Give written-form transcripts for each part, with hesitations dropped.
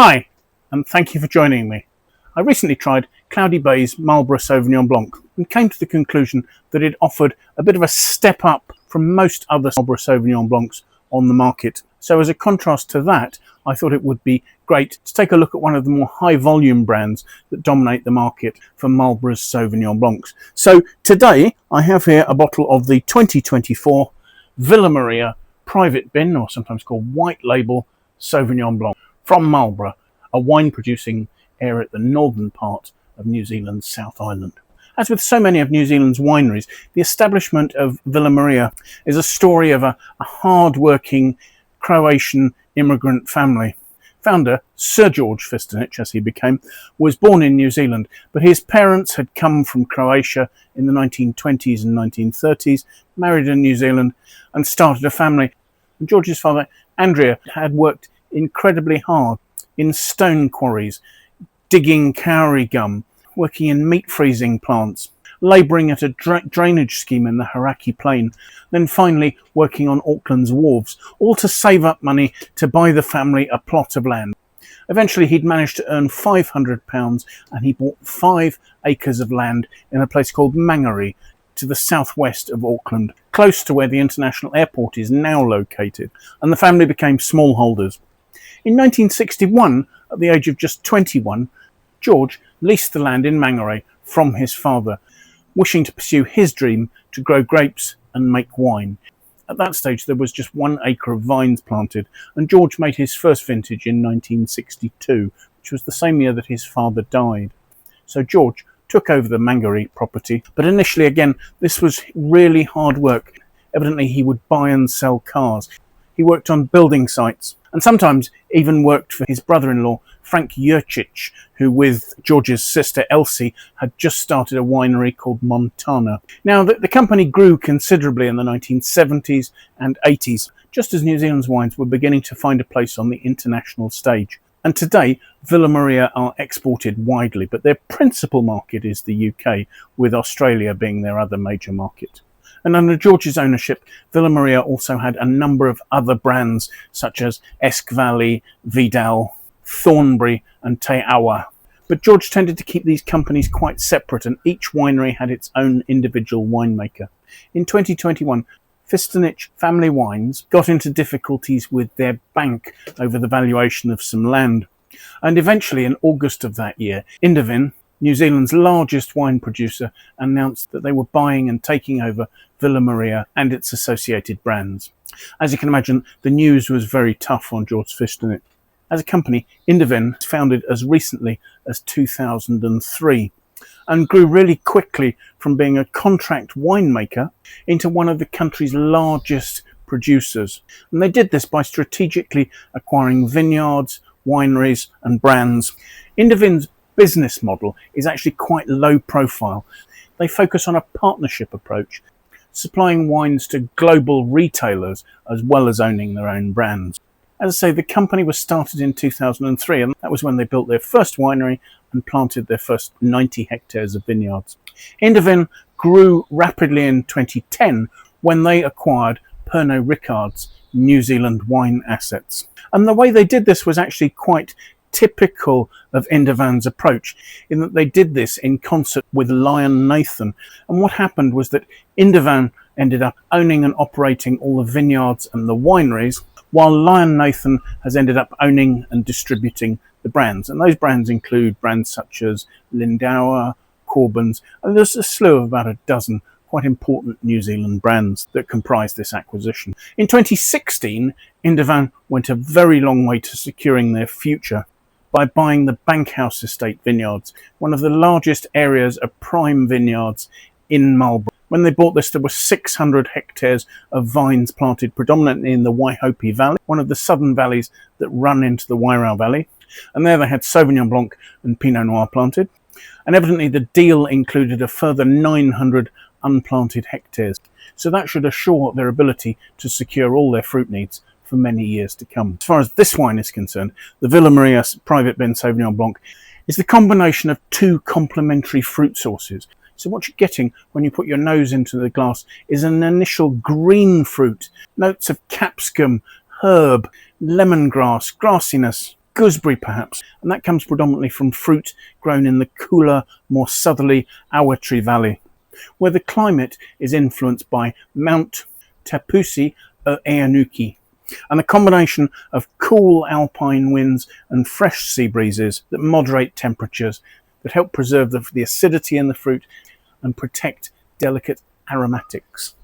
Hi, and thank you for joining me. I recently tried Cloudy Bay's Marlborough Sauvignon Blanc and came to the conclusion that it offered a bit of a step up from most other Marlborough Sauvignon Blancs on the market. So as a contrast to that, I thought it would be great to take a look at one of the more high volume brands that dominate the market for Marlborough's Sauvignon Blancs. So today I have here a bottle of the 2024 Villa Maria private bin, or sometimes called white label, Sauvignon Blanc from Marlborough, a wine producing area at the northern part of New Zealand's South Island. As with so many of New Zealand's wineries, the establishment of Villa Maria is a story of a hard-working Croatian immigrant family. Founder, Sir George Fistonich, as he became, was born in New Zealand, but his parents had come from Croatia in the 1920s and 1930s, married in New Zealand, and started a family. And George's father, Andrea, had worked incredibly hard in stone quarries, digging kauri gum, working in meat freezing plants, labouring at a drainage scheme in the Hauraki Plain, then finally working on Auckland's wharves, all to save up money to buy the family a plot of land. Eventually he'd managed to earn £500 and he bought 5 acres of land in a place called Mangere to the southwest of Auckland, close to where the international airport is now located, and the family became smallholders. In 1961, at the age of just 21, George leased the land in Mangere from his father, wishing to pursue his dream to grow grapes and make wine. At that stage, there was just 1 acre of vines planted, and George made his first vintage in 1962, which was the same year that his father died. So George took over the Mangere property, but initially, again, this was really hard work. Evidently, he would buy and sell cars. He worked on building sites, and sometimes even worked for his brother-in-law, Frank Jurcic, who with George's sister Elsie had just started a winery called Montana. Now, the company grew considerably in the 1970s and 80s, just as New Zealand's wines were beginning to find a place on the international stage. And today, Villa Maria are exported widely, but their principal market is the UK, with Australia being their other major market. And under George's ownership, Villa Maria also had a number of other brands such as Esk Valley, Vidal, Thornbury and Te Awa. But George tended to keep these companies quite separate, and each winery had its own individual winemaker. In 2021, Fistonich Family Wines got into difficulties with their bank over the valuation of some land. And eventually, in August of that year, Indevin, New Zealand's largest wine producer, announced that they were buying and taking over Villa Maria and its associated brands. As you can imagine, the news was very tough on George Fistonich. As a company, Indevin was founded as recently as 2003 and grew really quickly from being a contract winemaker into one of the country's largest producers. And they did this by strategically acquiring vineyards, wineries and brands. Indevin's business model is actually quite low profile. They focus on a partnership approach, supplying wines to global retailers as well as owning their own brands. As I say, the company was started in 2003, and that was when they built their first winery and planted their first 90 hectares of vineyards. Indevin grew rapidly in 2010 when they acquired Pernod Ricard's New Zealand wine assets. And the way they did this was actually quite typical of Indevin's approach, in that they did this in concert with Lion Nathan. And what happened was that Indevin ended up owning and operating all the vineyards and the wineries, while Lion Nathan has ended up owning and distributing the brands. And those brands include brands such as Lindauer, Corbins, and there's a slew of about a dozen quite important New Zealand brands that comprise this acquisition. In 2016, Indevin went a very long way to securing their future by buying the Bankhouse estate vineyards, one of the largest areas of prime vineyards in Marlborough. When they bought this, there were 600 hectares of vines planted predominantly in the Wairau Valley, one of the southern valleys that run into the Wairau Valley. And there they had Sauvignon Blanc and Pinot Noir planted. And evidently the deal included a further 900 unplanted hectares. So that should assure their ability to secure all their fruit needs for many years to come. As far as this wine is concerned, the Villa Maria Private Bin Sauvignon Blanc is the combination of 2 complementary fruit sources. So what you're getting when you put your nose into the glass is an initial green fruit, notes of capsicum, herb, lemongrass, grassiness, gooseberry perhaps, and that comes predominantly from fruit grown in the cooler, more southerly Awatere Valley, where the climate is influenced by Mount Tapusi Eanuki, and a combination of cool alpine winds and fresh sea breezes that moderate temperatures that help preserve the acidity in the fruit and protect delicate aromatics.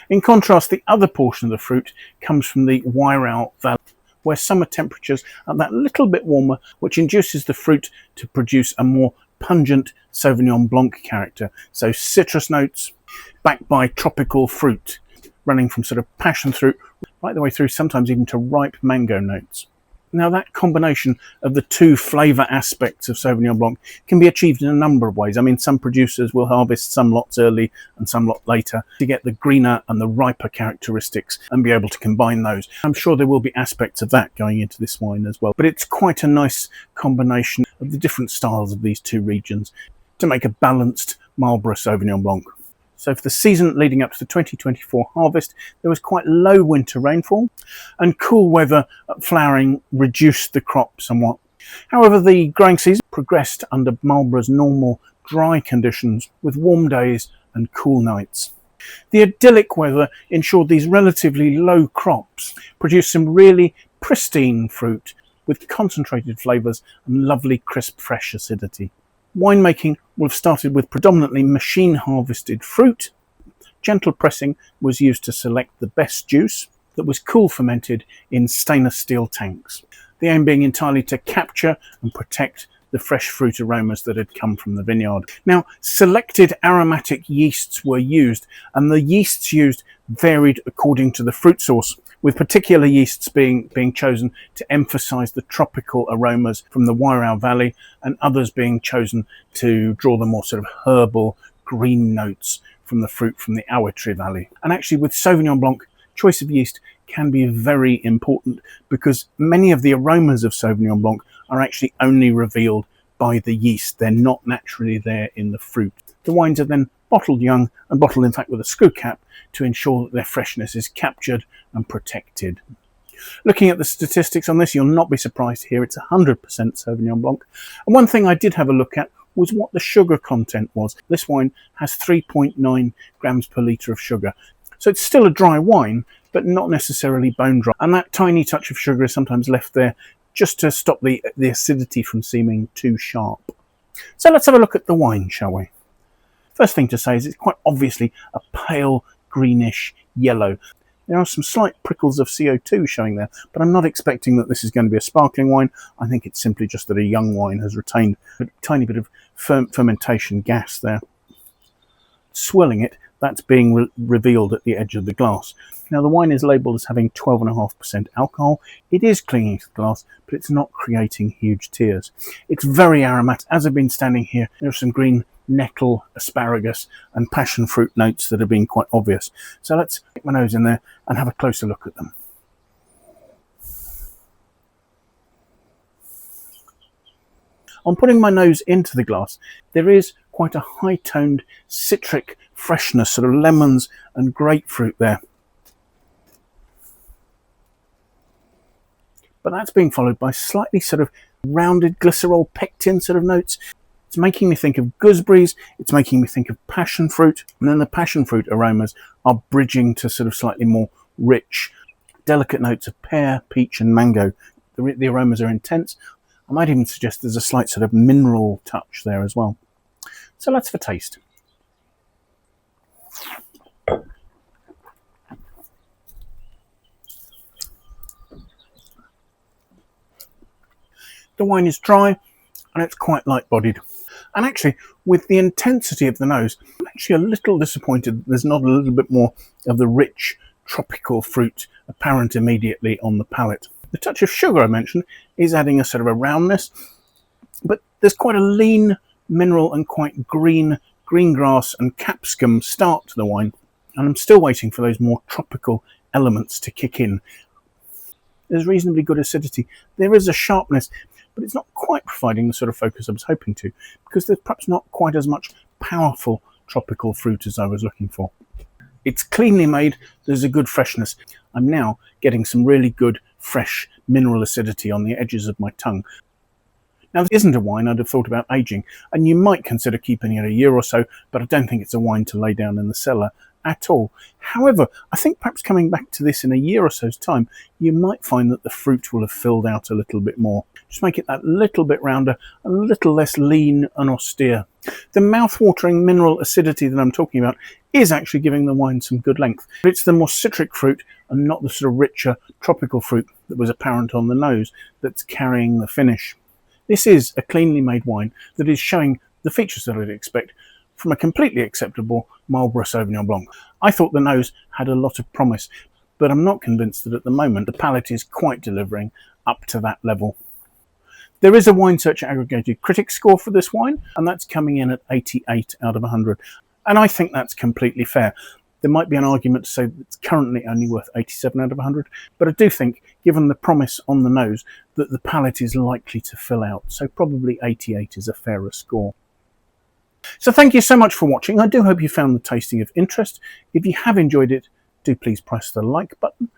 In contrast, the other portion of the fruit comes from the Wairau Valley, where summer temperatures are that little bit warmer, which induces the fruit to produce a more pungent Sauvignon Blanc character. So citrus notes backed by tropical fruit, running from sort of passion fruit right the way through, sometimes even to ripe mango notes. Now, that combination of the two flavour aspects of Sauvignon Blanc can be achieved in a number of ways. I mean, some producers will harvest some lots early and some lot later to get the greener and the riper characteristics and be able to combine those. I'm sure there will be aspects of that going into this wine as well. But it's quite a nice combination of the different styles of these two regions to make a balanced Marlborough Sauvignon Blanc. So for the season leading up to the 2024 harvest, there was quite low winter rainfall, and cool weather at flowering reduced the crop somewhat. However, the growing season progressed under Marlborough's normal dry conditions with warm days and cool nights. The idyllic weather ensured these relatively low crops produced some really pristine fruit with concentrated flavours and lovely crisp fresh acidity. Winemaking will have started with predominantly machine harvested fruit. Gentle pressing was used to select the best juice that was cool fermented in stainless steel tanks. The aim being entirely to capture and protect the fresh fruit aromas that had come from the vineyard. Now, selected aromatic yeasts were used, and the yeasts used varied according to the fruit source, with particular yeasts being chosen to emphasise the tropical aromas from the Wairau Valley, and others being chosen to draw the more sort of herbal green notes from the fruit from the Awatere Valley. And actually, with Sauvignon Blanc, choice of yeast can be very important, because many of the aromas of Sauvignon Blanc are actually only revealed by the yeast. They're not naturally there in the fruit. The wines are then bottled young and bottled in fact with a screw cap to ensure that their freshness is captured and protected. Looking at the statistics on this, you'll not be surprised to hear it's 100% Sauvignon Blanc. And one thing I did have a look at was what the sugar content was. This wine has 3.9 grams per litre of sugar. So it's still a dry wine, but not necessarily bone dry. And that tiny touch of sugar is sometimes left there just to stop the acidity from seeming too sharp. So let's have a look at the wine, shall we? First thing to say is it's quite obviously a pale greenish yellow. There are some slight prickles of CO2 showing there, but I'm not expecting that this is going to be a sparkling wine. I think it's simply just that a young wine has retained a tiny bit of fermentation gas there. Swirling it, that's being revealed at the edge of the glass. Now, the wine is labelled as having 12.5% alcohol. It is clinging to the glass, but it's not creating huge tears. It's very aromatic. As I've been standing here, there are some green nettle, asparagus and passion fruit notes that have been quite obvious. So let's stick my nose in there and have a closer look at them. On putting my nose into the glass, there is quite a high-toned citric freshness, sort of lemons and grapefruit there. But that's being followed by slightly sort of rounded glycerol pectin sort of notes. It's making me think of gooseberries, it's making me think of passion fruit, and then the passion fruit aromas are bridging to sort of slightly more rich, delicate notes of pear, peach and mango. The aromas are intense. I might even suggest there's a slight sort of mineral touch there as well. So let's have a taste. The wine is dry and it's quite light-bodied. And actually, with the intensity of the nose, I'm actually a little disappointed that there's not a little bit more of the rich tropical fruit apparent immediately on the palate. The touch of sugar I mentioned is adding a sort of a roundness, but there's quite a lean mineral and quite green grass and capsicum start to the wine, and I'm still waiting for those more tropical elements to kick in. There's reasonably good acidity. There is a sharpness, but it's not quite providing the sort of focus I was hoping to, because there's perhaps not quite as much powerful tropical fruit as I was looking for. It's cleanly made, there's a good freshness. I'm now getting some really good fresh mineral acidity on the edges of my tongue. Now, this isn't a wine I'd have thought about aging, and you might consider keeping it a year or so, but I don't think it's a wine to lay down in the cellar at all. However, I think perhaps coming back to this in a year or so's time, you might find that the fruit will have filled out a little bit more. Just make it that little bit rounder, a little less lean and austere. The mouth-watering mineral acidity that I'm talking about is actually giving the wine some good length. But it's the more citric fruit and not the sort of richer tropical fruit that was apparent on the nose that's carrying the finish. This is a cleanly made wine that is showing the features that I'd expect from a completely acceptable Marlborough Sauvignon Blanc. I thought the nose had a lot of promise, but I'm not convinced that at the moment the palate is quite delivering up to that level. There is a Wine Searcher aggregated critic score for this wine, and that's coming in at 88 out of 100. And I think that's completely fair. There might be an argument to say that it's currently only worth 87 out of 100, but I do think, given the promise on the nose, that the palate is likely to fill out, so probably 88 is a fairer score. So thank you so much for watching. I do hope you found the tasting of interest. If you have enjoyed it, do please press the like button.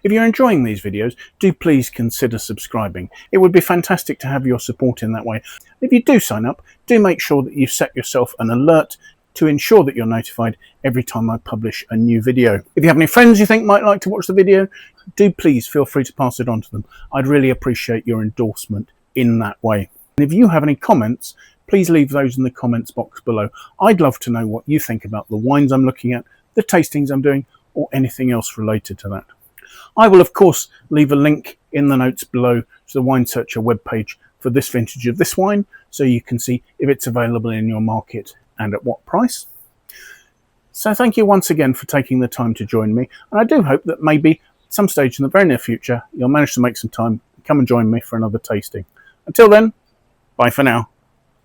If you're enjoying these videos, do please consider subscribing. It would be fantastic to have your support in that way. If you do sign up, do make sure that you set yourself an alert to ensure that you're notified every time I publish a new video. If you have any friends you think might like to watch the video, do please feel free to pass it on to them. I'd really appreciate your endorsement in that way. And if you have any comments, please leave those in the comments box below. I'd love to know what you think about the wines I'm looking at, the tastings I'm doing, or anything else related to that. I will of course leave a link in the notes below to the Wine Searcher webpage for this vintage of this wine, so you can see if it's available in your market and at what price. So thank you once again for taking the time to join me, and I do hope that maybe at some stage in the very near future you'll manage to make some time and come and join me for another tasting. Until then, bye for now.